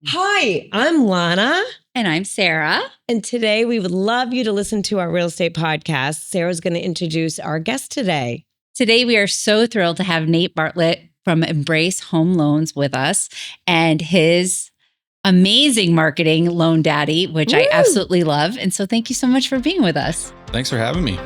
Hi, I'm Lana. And I'm Sara. And today we would love you to listen to our real estate podcast. Sara's going to introduce our guest today. Today, we are so thrilled to have Nate Bartlett from Embrace Home Loans with us and his amazing marketing, Loan Daddy, which I absolutely love. And so thank you so much for being with us. Thanks for having me.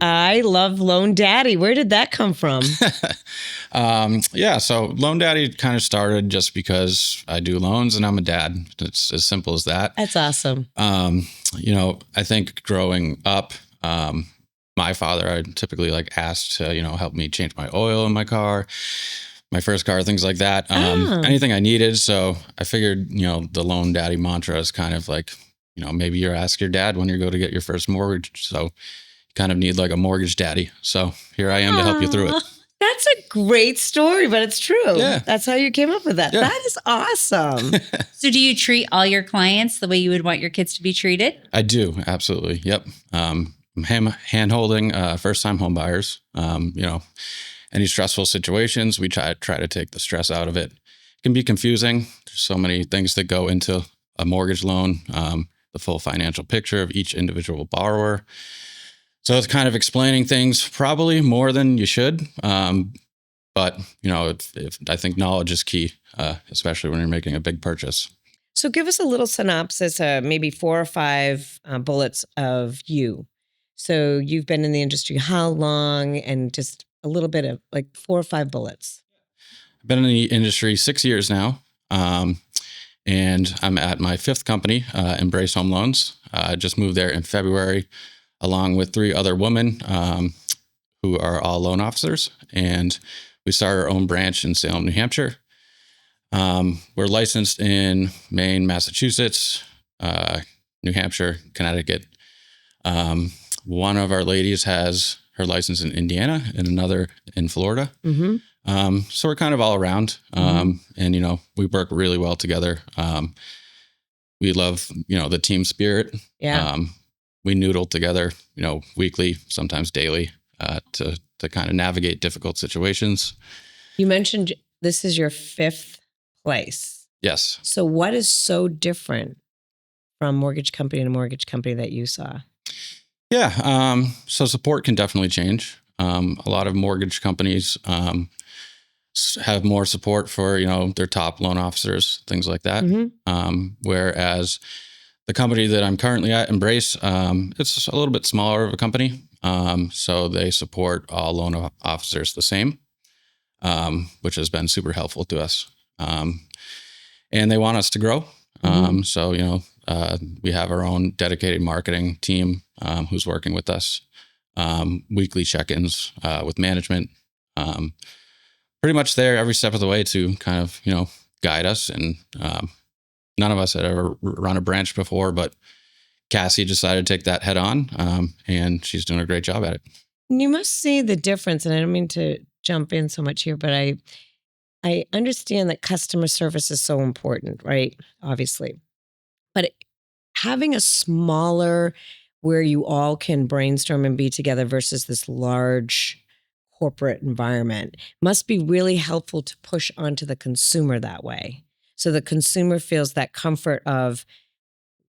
I love Loan Daddy. Where did that come from? So Loan Daddy kind of started just because I do loans and I'm a dad. It's as simple as that. That's awesome. I think growing up, my father, I typically asked to, help me change my oil in my car, my first car, things like that. Anything I needed. So I figured, the Loan Daddy mantra is kind of maybe you ask your dad when you go to get your first mortgage. So you kind of need a mortgage daddy. So here I am to help you through it. That's a great story, but it's true. Yeah. That's how you came up with that. Yeah. That is awesome. So do you treat all your clients the way you would want your kids to be treated? I do. Absolutely. Yep. I'm hand-holding first-time home buyers. Any stressful situations, we try to take the stress out of it. It can be confusing. There's so many things that go into a mortgage loan, the full financial picture of each individual borrower. So it's kind of explaining things probably more than you should. But if I think knowledge is key, especially when you're making a big purchase. So give us a little synopsis, maybe 4 or 5 bullets of you. So you've been in the industry how long, and just a little bit of 4 or 5 bullets. I've been in the industry 6 years now. And I'm at my 5th company, Embrace Home Loans. I just moved there in February, along with 3 other women who are all loan officers. And we started our own branch in Salem, New Hampshire. We're licensed in Maine, Massachusetts, New Hampshire, Connecticut. One of our ladies has her license in Indiana and another in Florida. Mm-hmm. So we're kind of all around. And, we work really well together. We love, the team spirit. Yeah. We noodle together, weekly, sometimes daily, to kind of navigate difficult situations. You mentioned this is your 5th place. Yes. So what is so different from mortgage company to mortgage company that you saw? Yeah. So support can definitely change. A lot of mortgage companies have more support for, their top loan officers, things like that. Mm-hmm. Whereas the company that I'm currently at, Embrace, it's a little bit smaller of a company. So they support all loan officers the same, which has been super helpful to us. And they want us to grow. Mm-hmm. So, we have our own dedicated marketing team who's working with us, weekly check-ins with management, pretty much there every step of the way to kind of, guide us. And none of us had ever run a branch before, but Cassie decided to take that head on, and she's doing a great job at it. You must see the difference, and I don't mean to jump in so much here, but I understand that customer service is so important, right? Obviously. But having a smaller where you all can brainstorm and be together versus this large corporate environment must be really helpful to push onto the consumer that way. So the consumer feels that comfort of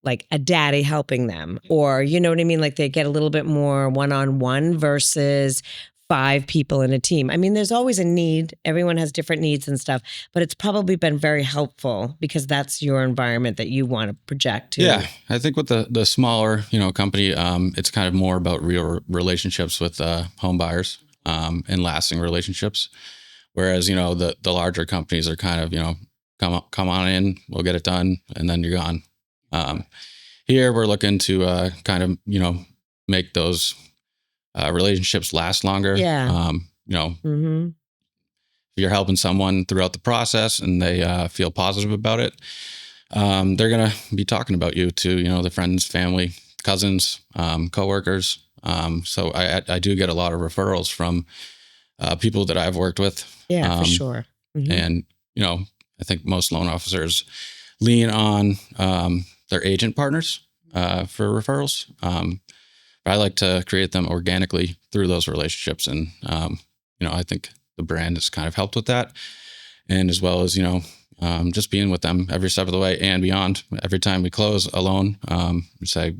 a daddy helping them, or, you know what I mean? They get a little bit more one-on-one versus 5 people in a team. I mean, there's always a need. Everyone has different needs and stuff, but it's probably been very helpful because that's your environment that you want to project to. Yeah. I think with the smaller, company, it's kind of more about real relationships with home buyers and lasting relationships. Whereas, the larger companies are kind of, come on in, we'll get it done, and then you're gone. Here we're looking to kind of, make those relationships last longer. Yeah. Mm-hmm. If you're helping someone throughout the process and they feel positive about it, they're going to be talking about you to, their friends, family, cousins, coworkers. So I do get a lot of referrals from people that I've worked with. Yeah, for sure. Mm-hmm. And, I think most loan officers lean on their agent partners for referrals. But I like to create them organically through those relationships. And, I think the brand has kind of helped with that. And as well as, just being with them every step of the way and beyond. Every time we close a loan, we say,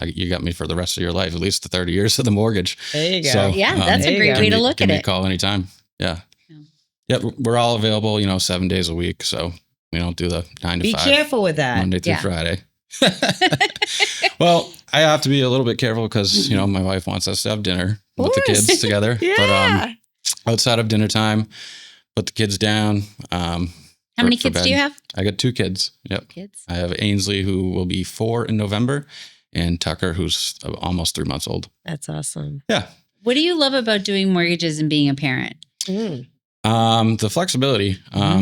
you got me for the rest of your life, at least the 30 years of the mortgage. There you go. So, that's a great way to look at it. Give me a call anytime. Yeah. Yep. We're all available, 7 days a week. So we don't do the 9 to 5. Be careful with that. Monday through Friday. Well, I have to be a little bit careful because, my wife wants us to have dinner with the kids together. Yeah. But outside of dinner time, put the kids down. How many kids do you have? I got 2 kids. Yep. Kids. I have Ainsley, who will be 4 in November, and Tucker, who's almost 3 months old. That's awesome. Yeah. What do you love about doing mortgages and being a parent? The flexibility.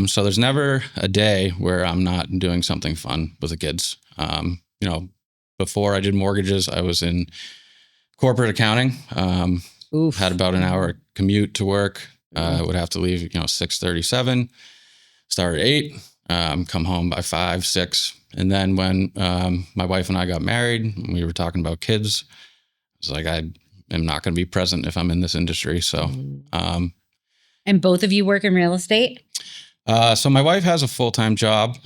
So there's never a day where I'm not doing something fun with the kids. Before I did mortgages, I was in corporate accounting. Had about an hour commute to work. Would have to leave, 6:37, start at 8, come home by 5, 6. And then when my wife and I got married, we were talking about kids. I was like, I am not going to be present if I'm in this industry. So, And both of you work in real estate? So my wife has a full-time job.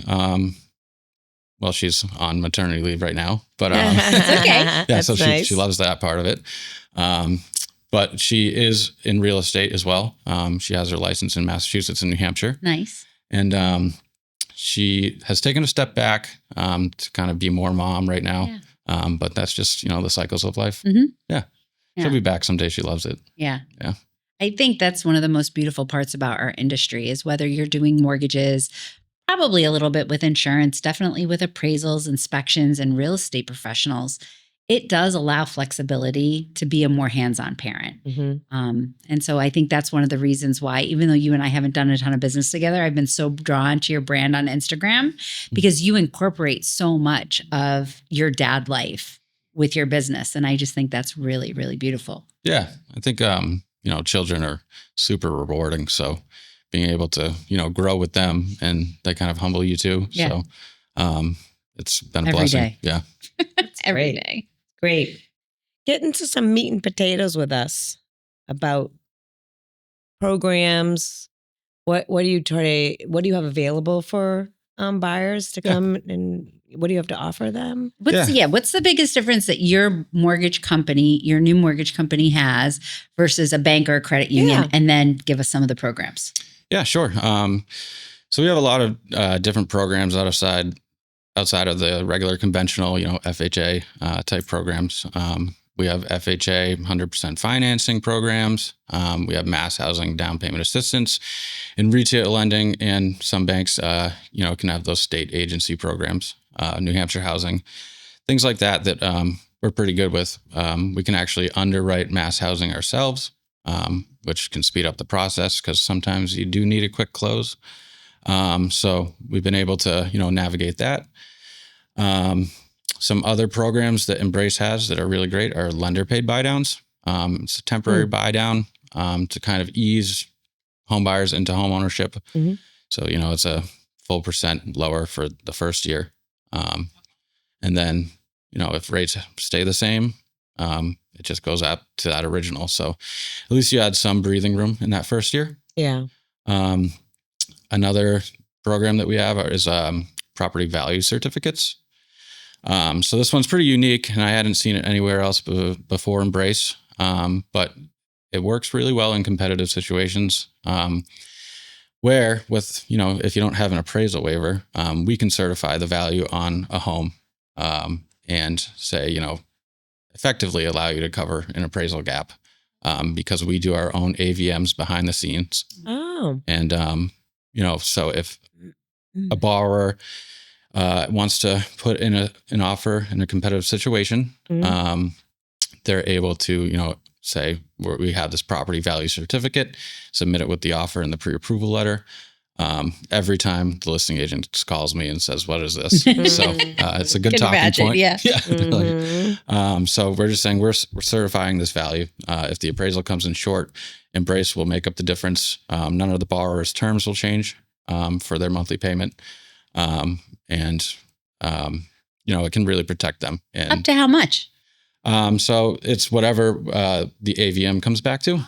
Well, she's on maternity leave right now, but It's okay. yeah, That's so nice. she loves that part of it. But she is in real estate as well. She has her license in Massachusetts and New Hampshire. Nice. And she has taken a step back to kind of be more mom right now. Yeah. But that's just, the cycles of life. Mhm. Yeah. Yeah. She'll be back someday. She loves it. Yeah. Yeah. I think that's one of the most beautiful parts about our industry is whether you're doing mortgages, probably a little bit with insurance, definitely with appraisals, inspections, and real estate professionals. It does allow flexibility to be a more hands-on parent. And so I think that's one of the reasons why, even though you and I haven't done a ton of business together, I've been so drawn to your brand on Instagram because you incorporate so much of your dad life with your business. And I just think that's really, really beautiful. Yeah. I think, children are super rewarding. So being able to, grow with them and they kind of humble you too. Yeah. So it's been a Every blessing. day. Yeah. Every great. day. Great. Get into some meat and potatoes with us about programs. What do you have available for buyers to come and what do you have to offer them? What's the biggest difference that your new mortgage company has versus a bank or a credit union? Yeah. And then give us some of the programs. Yeah, sure. So we have a lot of different programs outside of the regular conventional, FHA type programs. We have FHA 100% financing programs. We have mass housing down payment assistance in retail lending, and some banks, can have those state agency programs, New Hampshire housing, things like that we're pretty good with. We can actually underwrite mass housing ourselves, which can speed up the process because sometimes you do need a quick close. So we've been able to, navigate that. Some other programs that Embrace has that are really great are lender paid buy downs. It's a temporary buy down to kind of ease home buyers into home ownership. So, it's a full % lower for the first year. And then, if rates stay the same, it just goes up to that original. So at least you had some breathing room in that first year. Yeah. Another program that we have is property value certificates. So this one's pretty unique, and I hadn't seen it anywhere else before Embrace, but it works really well in competitive situations where with, if you don't have an appraisal waiver, we can certify the value on a home and say, effectively allow you to cover an appraisal gap because we do our own AVMs behind the scenes. Oh. And, so if a borrower wants to put in an offer in a competitive situation, they're able to, say we have this property value certificate, submit it with the offer and the pre-approval letter. Every time the listing agent calls me and says, "What is this?" So it's a good talking point. Yeah. So we're just saying we're certifying this value. If the appraisal comes in short, Embrace will make up the difference. None of the borrower's terms will change for their monthly payment. And it can really protect them. And Up to how much? So it's whatever the AVM comes back to.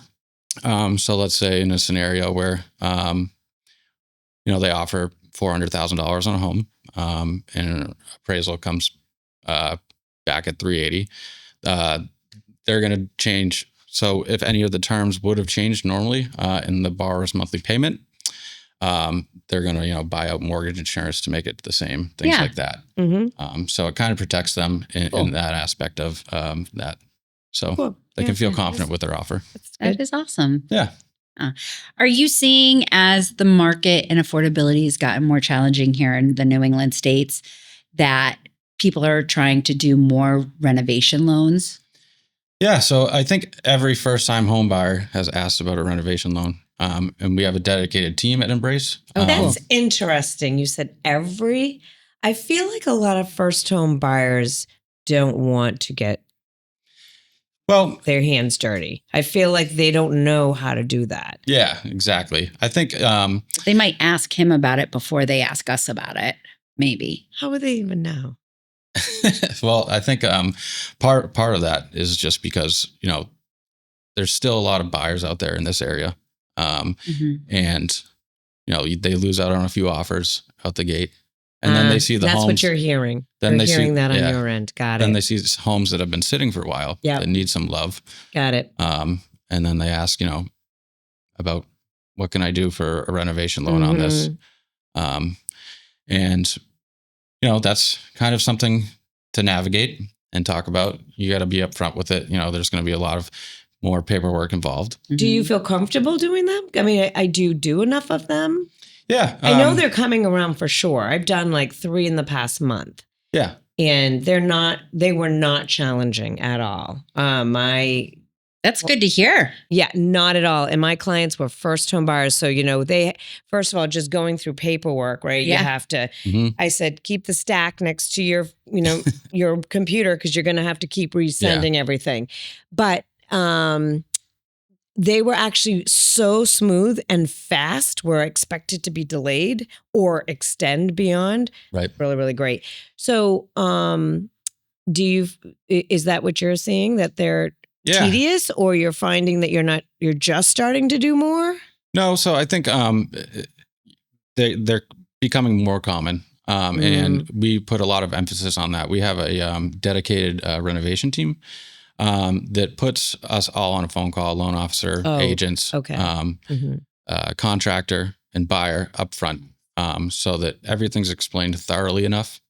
So let's say in a scenario where, they offer $400,000 on a home, and an appraisal comes back at 380. They're going to change. So if any of the terms would have changed normally in the borrower's monthly payment, they're going to, buy out mortgage insurance to make it the same, things like that. Mm-hmm. So it kind of protects them in that aspect of that. So they can feel confident with their offer. That is awesome. Yeah. Are you seeing, as the market and affordability has gotten more challenging here in the New England states, that people are trying to do more renovation loans? Yeah. So I think every first-time home buyer has asked about a renovation loan. And we have a dedicated team at Embrace. That's interesting. You said I feel like a lot of first home buyers don't want to get their hands dirty. I feel like they don't know how to do that. Yeah, exactly. I think they might ask him about it before they ask us about it. Maybe. How would they even know? Well, I think part of that is just because, there's still a lot of buyers out there in this area. And, they lose out on a few offers out the gate. And then they see the homes. That's what you're hearing. You're hearing that on your end. Got it. Then they see homes that have been sitting for a while that need some love. Got it. And then they ask, about what can I do for a renovation loan on this? And, that's kind of something to navigate and talk about. You got to be upfront with it. There's going to be a lot of more paperwork involved. Do you feel comfortable doing them? I mean, I do enough of them. Yeah. I know they're coming around for sure. I've done like 3 in the past month. Yeah. And they were not challenging at all. That's good to hear. Yeah, not at all. And my clients were first home buyers. So, they, first of all, just going through paperwork, right? Yeah. You have to, I said, keep the stack next to your, your computer, because you're going to have to keep resending everything. But they were actually so smooth and fast, were expected to be delayed or extend beyond. Right. Really, really great. So, is that what you're seeing, that they're tedious, or you're finding that you're just starting to do more? No. So I think, they're becoming more common. And we put a lot of emphasis on that. We have a dedicated renovation team that puts us all on a phone call, loan officer, agents, contractor, and buyer up front, so that everything's explained thoroughly enough,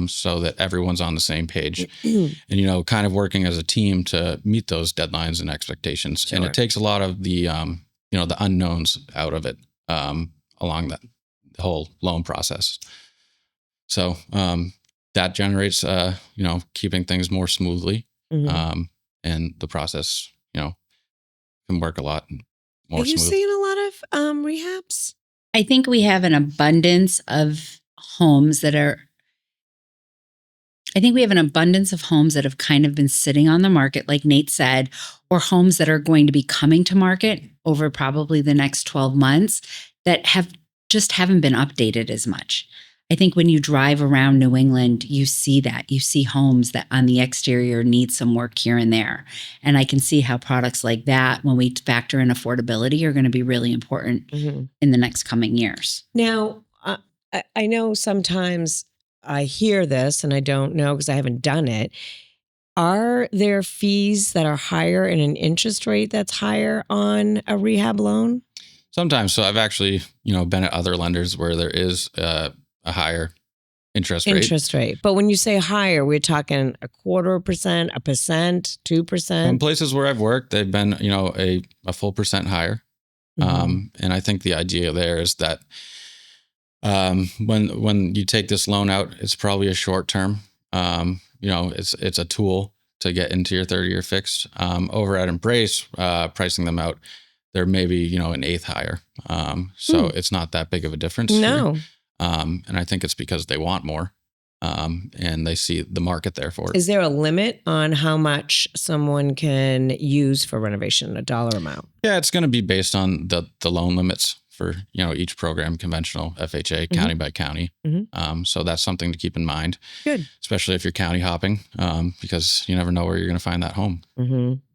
so that everyone's on the same page and, kind of working as a team to meet those deadlines and expectations. Sure. And it takes a lot of the, the unknowns out of it along the whole loan process. So that generates, keeping things more smoothly. And the process, can work a lot more Are you smooth. seeing a lot of rehabs? I think we have an abundance of homes that have kind of been sitting on the market, like Nate said, or homes that are going to be coming to market over probably the next 12 months that haven't been updated as much. I think when you drive around New England, you see that. You see homes that on the exterior need some work here and there. And I can see how products like that, when we factor in affordability, are going to be really important in the next coming years. Now, I know sometimes I hear this, and I don't know because I haven't done it. Are there fees that are higher and an interest rate that's higher on a rehab loan? Sometimes. So I've actually, been at other lenders where there is a higher interest rate. But when you say higher, we're talking 0.25%, 1%, 2%. In places where I've worked, they've been, a full percent higher. And I think the idea there is that when you take this loan out, it's probably a short term. It's a tool to get into your 30-year fixed. Over at Embrace, pricing them out, they're maybe, an eighth higher. So it's not that big of a difference. No. Here. And I think it's because they want more, and they see the market there for it. Is there a limit on how much someone can use for renovation, a dollar amount? Yeah, it's going to be based on the loan limits for, each program, conventional, FHA, county by county. So that's something to keep in mind. Good. Especially if you're county hopping, because you never know where you're going to find that home.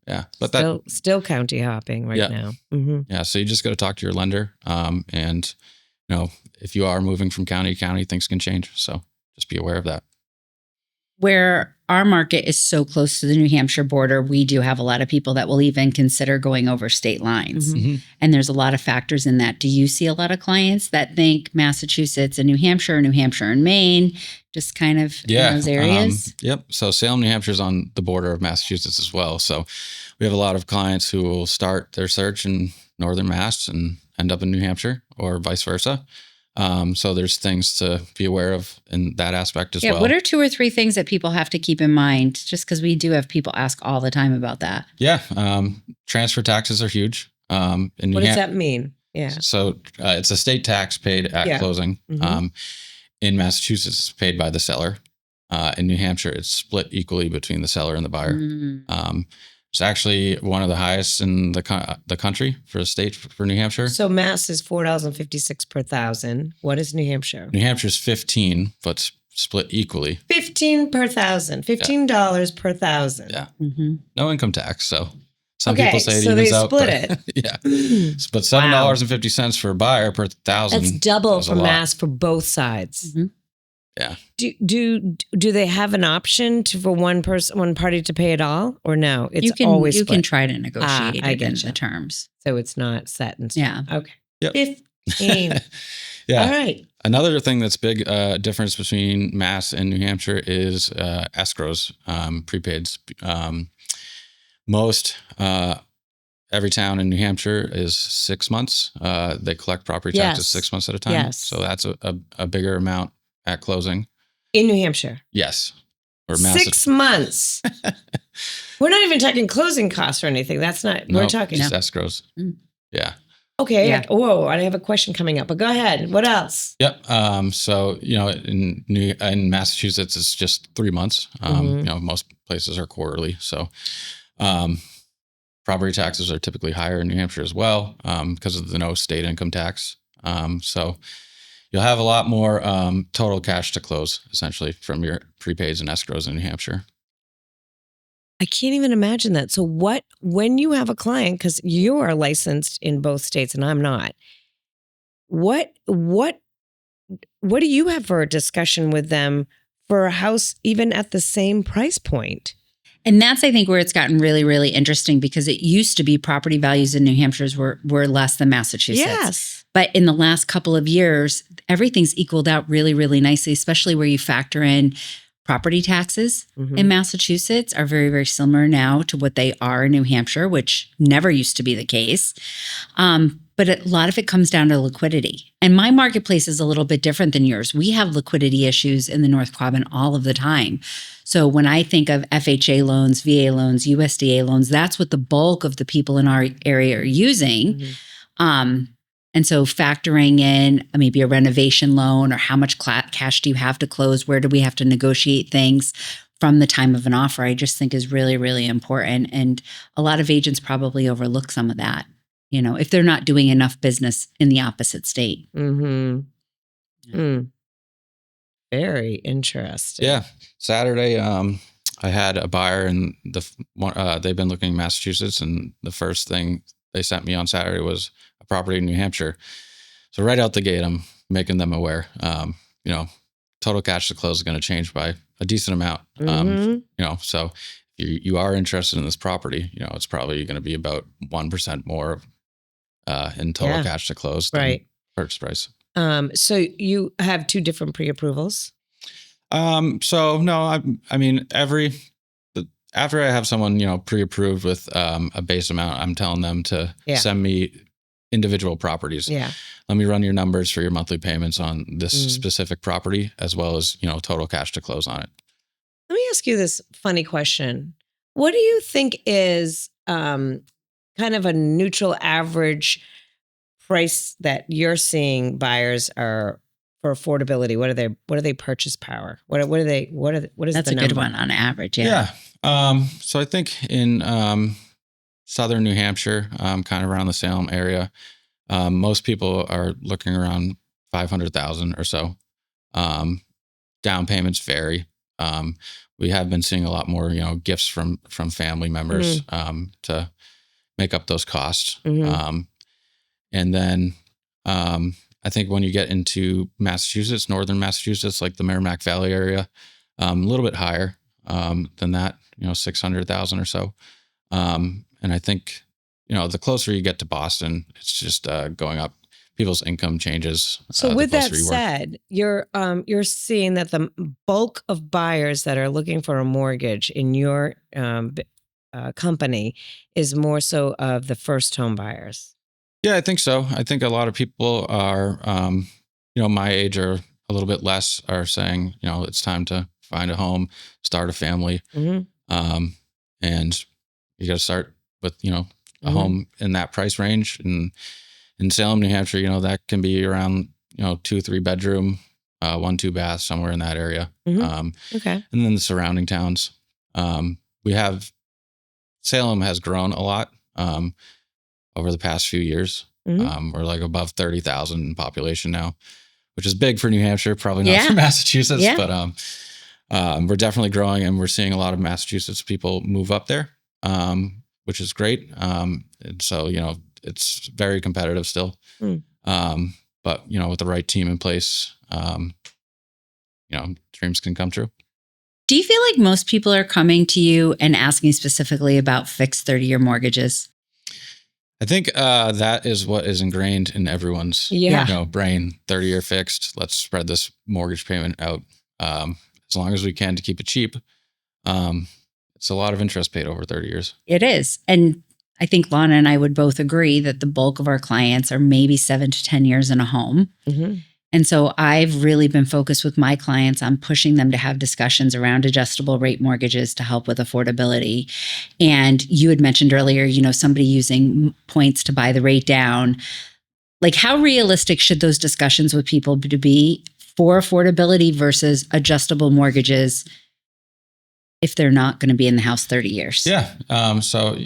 Yeah. But still county hopping right now. Yeah. So you just got to talk to your lender. And, if you are moving from county to county, things can change. So just be aware of that. Where our market is so close to the New Hampshire border, we do have a lot of people that will even consider going over state lines. And there's a lot of factors in that. Do you see a lot of clients that think Massachusetts and New Hampshire and Maine, just kind of in those areas? Yep. So Salem, New Hampshire is on the border of Massachusetts as well. So we have a lot of clients who will start their search in Northern Mass and end up in New Hampshire, or vice versa. So there's things to be aware of in that aspect as well. What are 2 or 3 things that people have to keep in mind? Just because we do have people ask all the time about that. Yeah. Transfer taxes are huge. What does that mean? Yeah. So it's a state tax paid at closing. In Massachusetts, it's paid by the seller. In New Hampshire, it's split equally between the seller and the buyer. It's actually one of the highest in the country for a state for New Hampshire. So Mass is $4.56 per thousand. What is New Hampshire? New Hampshire is 15, but split equally. 15 per thousand. $15 per thousand. Yeah. No income tax. So some people say it evens out. So they split it. Yeah. But $7.50 for a buyer per thousand. That's double for Mass for both sides. Yeah. Do they have an option for one party to pay it all, or no? It's always you split. can try to negotiate I it in getcha. the terms. So it's not set in stone. Yeah. Okay. Yep. 15. Yeah. All right. Another thing that's big difference between Mass and New Hampshire is escrows, prepaids. Most every town in New Hampshire is 6 months. They collect property taxes 6 months at a time. Yes. So that's a bigger amount at closing. In New Hampshire. Yes. Or 6 months. We're not even talking closing costs or anything. That's not, we're talking. Just escrows. Yeah. Okay. Yeah. I have a question coming up, but go ahead. What else? Yep. So, in Massachusetts, it's just 3 months. Most places are quarterly. So, property taxes are typically higher in New Hampshire as well, because of the no state income tax. So you'll have a lot more total cash to close, essentially, from your prepaids and escrows in New Hampshire. I can't even imagine that. So when you have a client, because you are licensed in both states and I'm not, what do you have for a discussion with them for a house even at the same price point? And that's, I think, where it's gotten really, really interesting, because it used to be property values in New Hampshire were less than Massachusetts. Yes. But in the last couple of years, everything's equaled out really, really nicely, especially where you factor in property taxes in Massachusetts are very, very similar now to what they are in New Hampshire, which never used to be the case. But a lot of it comes down to liquidity. And my marketplace is a little bit different than yours. We have liquidity issues in the North Quadrant all of the time. So when I think of FHA loans, VA loans, USDA loans, that's what the bulk of the people in our area are using. And so factoring in maybe a renovation loan, or how much cash do you have to close? Where do we have to negotiate things from the time of an offer? I just think is really, really important. And a lot of agents probably overlook some of that, if they're not doing enough business in the opposite state. Very interesting. Yeah. Saturday, I had a buyer, and they've been looking in Massachusetts, and the first thing they sent me on Saturday was a property in New Hampshire. So right out the gate, I'm making them aware. Total cash to close is going to change by a decent amount. So if you are interested in this property, it's probably going to be about 1% more in total cash to close than purchase price. So you have 2 different pre-approvals? So no, after I have someone, pre-approved with a base amount, I'm telling them to send me individual properties. Yeah. Let me run your numbers for your monthly payments on this specific property, as well as, total cash to close on it. Let me ask you this funny question. What do you think is kind of a neutral average price that you're seeing buyers are for affordability? What are they purchase power? What is That's the a number? good one on average. Yeah. So I think in southern New Hampshire, kind of around the Salem area, Most people are looking around 500,000 or so. Down payments vary. We have been seeing a lot more, gifts from family members to make up those costs. And then I think when you get into Massachusetts, northern Massachusetts, like the Merrimack Valley area, a little bit higher than that, 600,000 or so. And I think, the closer you get to Boston, it's just going up. People's income changes. So with that said, you're seeing that the bulk of buyers that are looking for a mortgage in your company is more so of the first home buyers. Yeah, I think so. I think a lot of people are, my age or a little bit less are saying, it's time to find a home, start a family. And you got to start with, a home in that price range. And in Salem, New Hampshire, that can be around, 2-3 bedroom, 1-2 bath, somewhere in that area. Okay. And then the surrounding towns. Salem has grown a lot over the past few years. We're like above 30,000 in population now, which is big for New Hampshire, probably not for Massachusetts, but we're definitely growing, and we're seeing a lot of Massachusetts people move up there, which is great. And so, it's very competitive still. But, with the right team in place, dreams can come true. Do you feel like most people are coming to you and asking specifically about fixed 30-year mortgages? I think that is what is ingrained in everyone's brain. 30-year fixed. Let's spread this mortgage payment out as long as we can to keep it cheap. It's a lot of interest paid over 30 years. It is. And I think Lana and I would both agree that the bulk of our clients are maybe 7 to 10 years in a home. And so I've really been focused with my clients on pushing them to have discussions around adjustable rate mortgages to help with affordability. And you had mentioned earlier, somebody using points to buy the rate down. Like, how realistic should those discussions with people be for affordability versus adjustable mortgages if they're not going to be in the house 30 years? Yeah. So,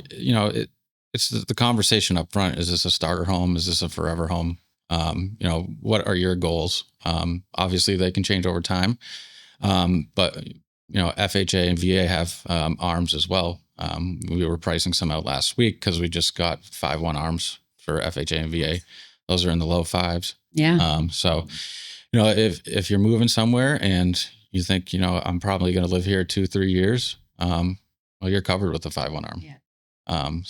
it's the conversation up front. Is this a starter home? Is this a forever home? What are your goals? Obviously they can change over time. But FHA and VA have ARMs as well. We were pricing some out last week because we just got 5/1 ARMs for FHA and VA. Those are in the low fives. Yeah. So, if you're moving somewhere and you think, I'm probably going to live here 2-3 years, well, you're covered with the 5/1 ARM. Yeah.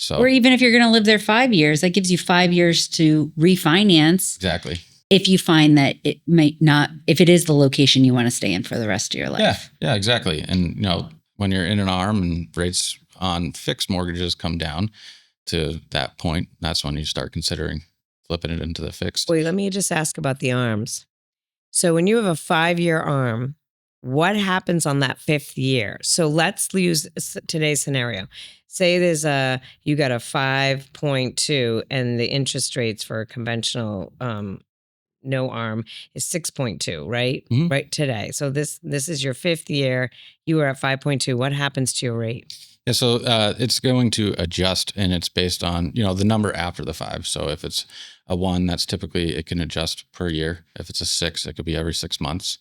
Or even if you're going to live there 5 years, that gives you 5 years to refinance. Exactly. If you find that it might not, if it is the location you want to stay in for the rest of your life. Yeah, exactly. And, when you're in an ARM and rates on fixed mortgages come down to that point, that's when you start considering flipping it into the fixed. Wait, let me just ask about the ARMs. So when you have a 5-year ARM, what happens on that 5th year? So let's use today's scenario. Say you got a 5.2 and the interest rates for a conventional no ARM is 6.2, right? Right today. So this is your 5th year. You were at 5.2. What happens to your rate? Yeah, so it's going to adjust, and it's based on, the number after the 5. So if it's a 1, that's typically, it can adjust per year. If it's a 6, it could be every 6 months.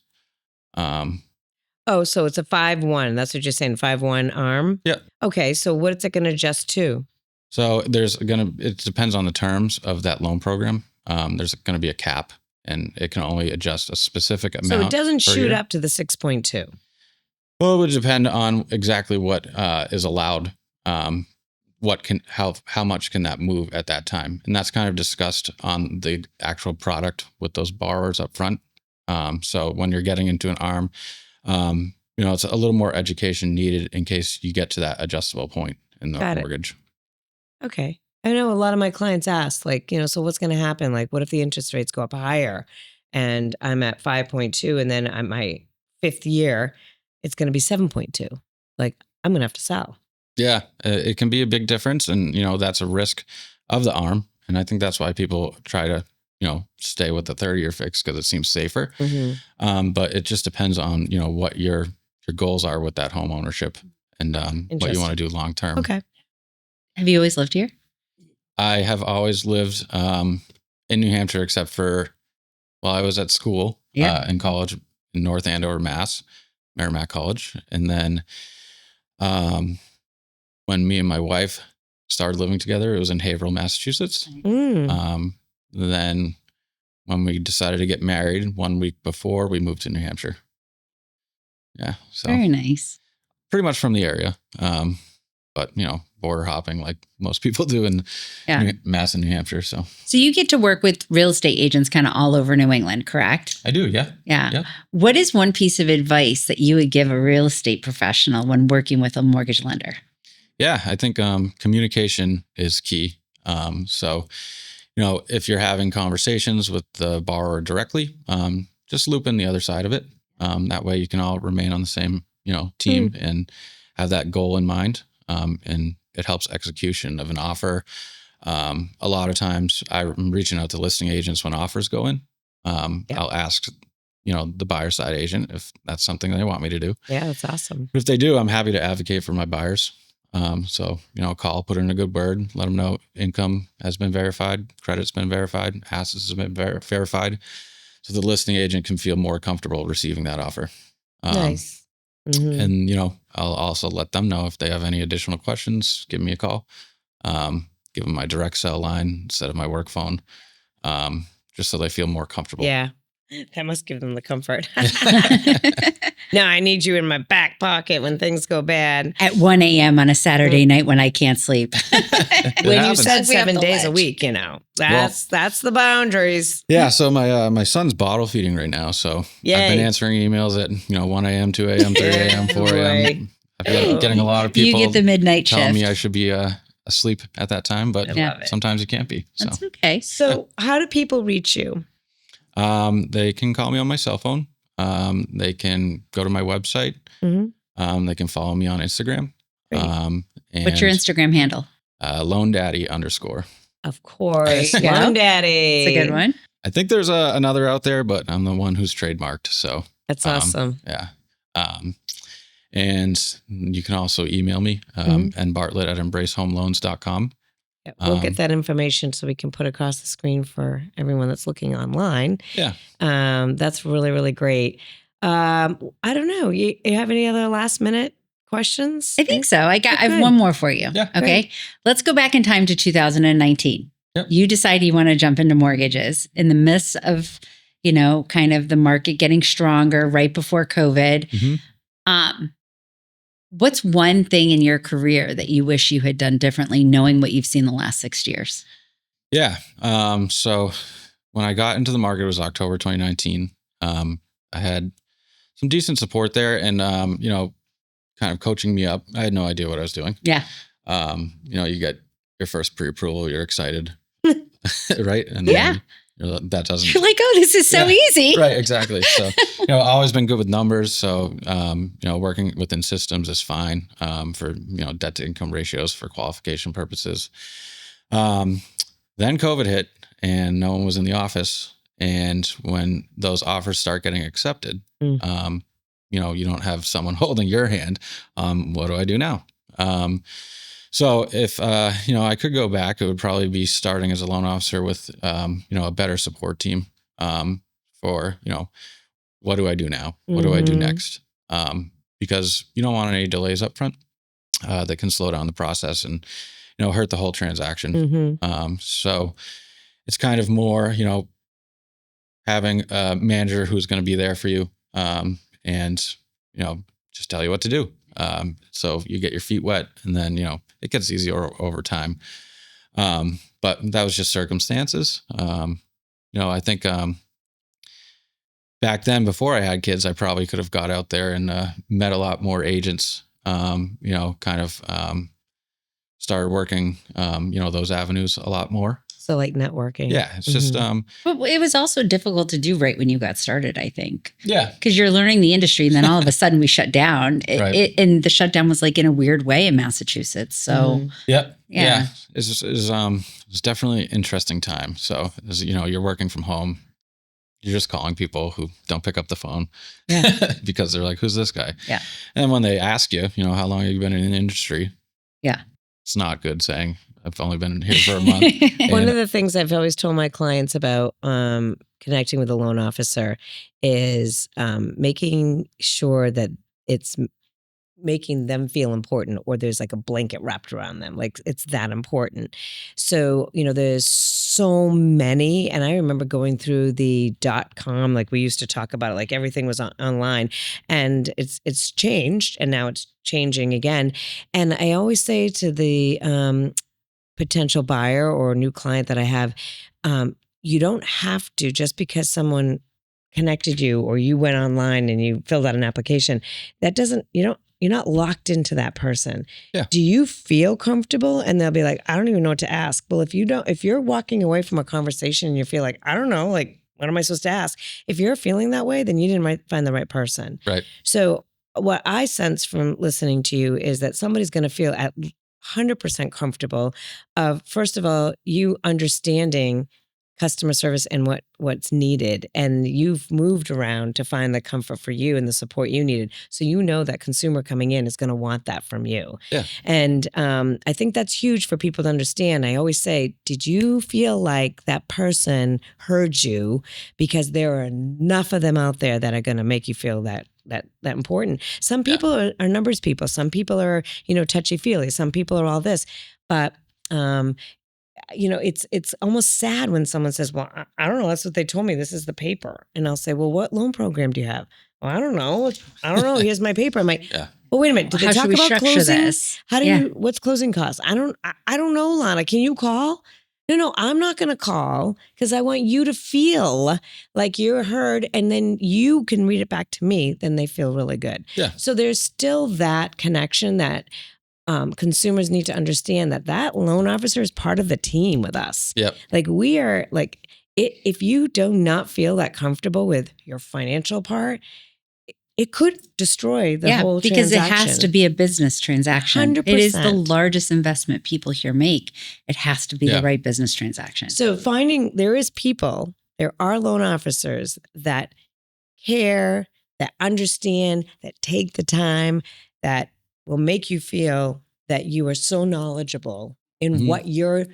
Oh, so it's a 5/1. That's what you're saying, 5/1 ARM? Yeah. Okay, so what's it going to adjust to? So it depends on the terms of that loan program. There's going to be a cap, and it can only adjust a specific amount. So it doesn't shoot year. up to the 6.2. Well, it would depend on exactly what is allowed. How much can that move at that time? And that's kind of discussed on the actual product with those borrowers up front. So when you're getting into an ARM, it's a little more education needed in case you get to that adjustable point in the mortgage. Okay. I know a lot of my clients ask, so what's going to happen? Like, what if the interest rates go up higher and I'm at 5.2 and then at my 5th year, it's going to be 7.2. Like, I'm going to have to sell. Yeah, it can be a big difference. And, that's a risk of the ARM. And I think that's why people try to, stay with the 30-year fix because it seems safer. But it just depends on, what your goals are with that home ownership and what you want to do long term. Okay. Have you always lived here? I have always lived in New Hampshire, except for while I was at school in college in North Andover, Mass, Merrimack College. And then when me and my wife started living together, it was in Haverhill, Massachusetts. Then when we decided to get married 1 week before, we moved to New Hampshire. Yeah. So very nice. Pretty much from the area. But, border hopping like most people do in Mass and New Hampshire. So you get to work with real estate agents kind of all over New England, correct? I do. Yeah. Yeah. What is one piece of advice that you would give a real estate professional when working with a mortgage lender? Yeah, I think communication is key. So, if you're having conversations with the borrower directly, just loop in the other side of it. That way you can all remain on the same, team and have that goal in mind. And it helps execution of an offer. A lot of times I'm reaching out to listing agents when offers go in. I'll ask, the buyer side agent if that's something they want me to do. Yeah, that's awesome. If they do, I'm happy to advocate for my buyers. So, call, put in a good word, let them know income has been verified, credit's been verified, assets have been verified. So the listing agent can feel more comfortable receiving that offer. Nice. And, I'll also let them know if they have any additional questions, give me a call, give them my direct cell line instead of my work phone, just so they feel more comfortable. Yeah. That must give them the comfort. No, I need you in my back pocket when things go bad. At 1 a.m. on a Saturday night when I can't sleep. When you said 7 days a week, that's the boundaries. Yeah. So my son's bottle feeding right now. So I've been answering emails at 1 a.m., 2 a.m., 3 a.m., 4 a.m. I've been getting a lot of people. You get the midnight shift. Telling me I should be asleep at that time, but sometimes you can't be. So. That's okay. So how do people reach you? They can call me on my cell phone. They can go to my website. They can follow me on Instagram. And what's your Instagram handle? LoanDaddy_. Of course. Loan Daddy. It's a good one. I think there's another out there, but I'm the one who's trademarked. So that's awesome. Yeah. And you can also email me, and Bartlett at embracehomeloans.com. Yeah, we'll get that information so we can put across the screen for everyone that's looking online. Yeah. That's really, really great. I don't know. You have any other last minute questions? I think so. I have one more for you. Yeah. Okay. Great. Let's go back in time to 2019. Yep. You decide you want to jump into mortgages in the midst of, kind of the market getting stronger right before COVID. What's one thing in your career that you wish you had done differently, knowing what you've seen the last 6 years? Yeah. So when I got into the market, it was October 2019. I had some decent support there and, kind of coaching me up. I had no idea what I was doing. Yeah. You get your first pre-approval, you're excited, right? And that doesn't. You're like, oh, this is so easy. Right, exactly. So, always been good with numbers. So, working within systems is fine for, debt to income ratios for qualification purposes. Then COVID hit and no one was in the office. And when those offers start getting accepted, you don't have someone holding your hand. What do I do now? So if, I could go back, it would probably be starting as a loan officer with, a better support team for, what do I do now? What do I do next? Because you don't want any delays up front that can slow down the process and, hurt the whole transaction. So it's kind of more, having a manager who's going to be there for you and, just tell you what to do. So you get your feet wet and then, it gets easier over time. But that was just circumstances. I think, back then before I had kids, I probably could have got out there and, met a lot more agents, started working, those avenues a lot more. So like networking. Yeah. It's just, But it was also difficult to do right when you got started, I think. Yeah. Because you're learning the industry and then all of a sudden we shut down. And the shutdown was like in a weird way in Massachusetts. So yeah. It's definitely an interesting time. So as you're working from home, you're just calling people who don't pick up the phone because they're like, who's this guy? Yeah. And when they ask you, how long have you been in the industry? Yeah. it's not good saying I've only been here for a month. One And- of the things I've always told my clients about connecting with a loan officer is making sure that it's making them feel important, or there's like a blanket wrapped around them. Like it's that important. So, there's so many. And I remember going through the .com, like we used to talk about it, like everything was online, and it's changed, and now it's changing again. And I always say to the potential buyer or new client that I have, you don't have to, just because someone connected you or you went online and you filled out an application, that doesn't, you're not locked into that person. Yeah. Do you feel comfortable? And they'll be like, I don't even know what to ask. Well, if you're walking away from a conversation and you feel like, I don't know, like, what am I supposed to ask? If you're feeling that way, then you didn't find the right person. Right. So what I sense from listening to you is that somebody's going to feel at 100% comfortable of, first of all, you understanding customer service and what's needed, and you've moved around to find the comfort for you and the support you needed. So that consumer coming in is going to want that from you. Yeah. And I think that's huge for people to understand. I always say, did you feel like that person heard you? Because there are enough of them out there that are going to make you feel that important. Some people are numbers people. Some people are, touchy feely. Some people are all this, but it's almost sad when someone says, well, I don't know. That's what they told me. This is the paper. And I'll say, well, what loan program do you have? Well, I don't know. Here's my paper. I'm like, Yeah. well, wait a minute. Did they talk about closing? This? How do you, what's closing costs? I don't know, Lana. Can you call? No, I'm not going to call, because I want you to feel like you're heard, and then you can read it back to me. Then they feel really good. Yeah. So there's still that connection that consumers need to understand, that loan officer is part of the team with us. Yep. Like we are, like, if you do not feel that comfortable with your financial part, it could destroy the whole because transaction. it has to be a business transaction. 100%. It is the largest investment people here make. It has to be the right business transaction. So there are loan officers that care, that understand, that take the time, that will make you feel that you are so knowledgeable in what your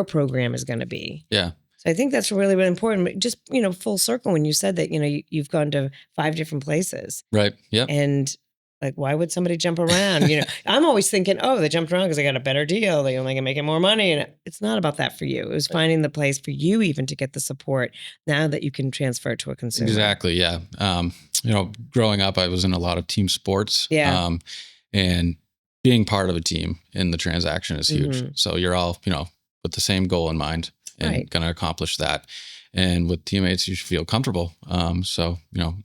program is going to be. Yeah. So I think that's really, really important. But just, full circle, when you said that, you've gone to 5 different places. Right. Yep. And like, why would somebody jump around? I'm always thinking, oh, they jumped around because they got a better deal. They only can make more money. And it's not about that for you. It was finding the place for you even to get the support now that you can transfer it to a consumer. Exactly. Yeah. Growing up, I was in a lot of team sports. Yeah. And being part of a team in the transaction is huge. Mm-hmm. So you're all, with the same goal in mind and going to accomplish that. And with teammates, you should feel comfortable. So,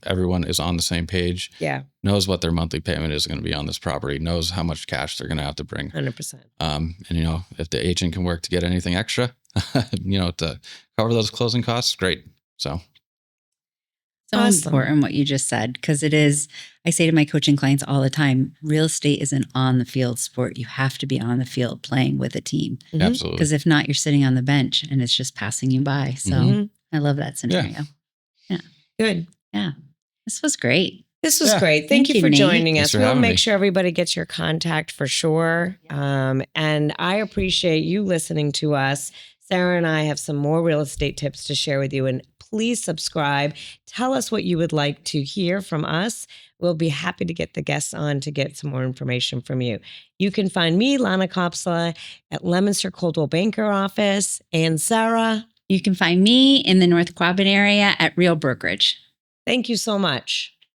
everyone is on the same page. Yeah. Knows what their monthly payment is going to be on this property, knows how much cash they're going to have to bring. 100%. And, if the agent can work to get anything extra, to cover those closing costs, great. So Awesome. Important what you just said, because it is, I say to my coaching clients all the time, real estate is an on the field sport. You have to be on the field playing with a team. Mm-hmm. Absolutely. Because if not, you're sitting on the bench and it's just passing you by. So I love that scenario. Yeah. Good. Yeah. This was great. This was great. Thank you for Nate. joining Thanks us. for We'll having make me. sure everybody gets your contact for sure. And I appreciate you listening to us. Sara and I have some more real estate tips to share with you. And please subscribe. Tell us what you would like to hear from us. We'll be happy to get the guests on to get some more information from you. You can find me, Lana Kopsla, at Leominster Coldwell Banker office. And Sara. You can find me in the North Quabbin area at Real Brokerage. Thank you so much.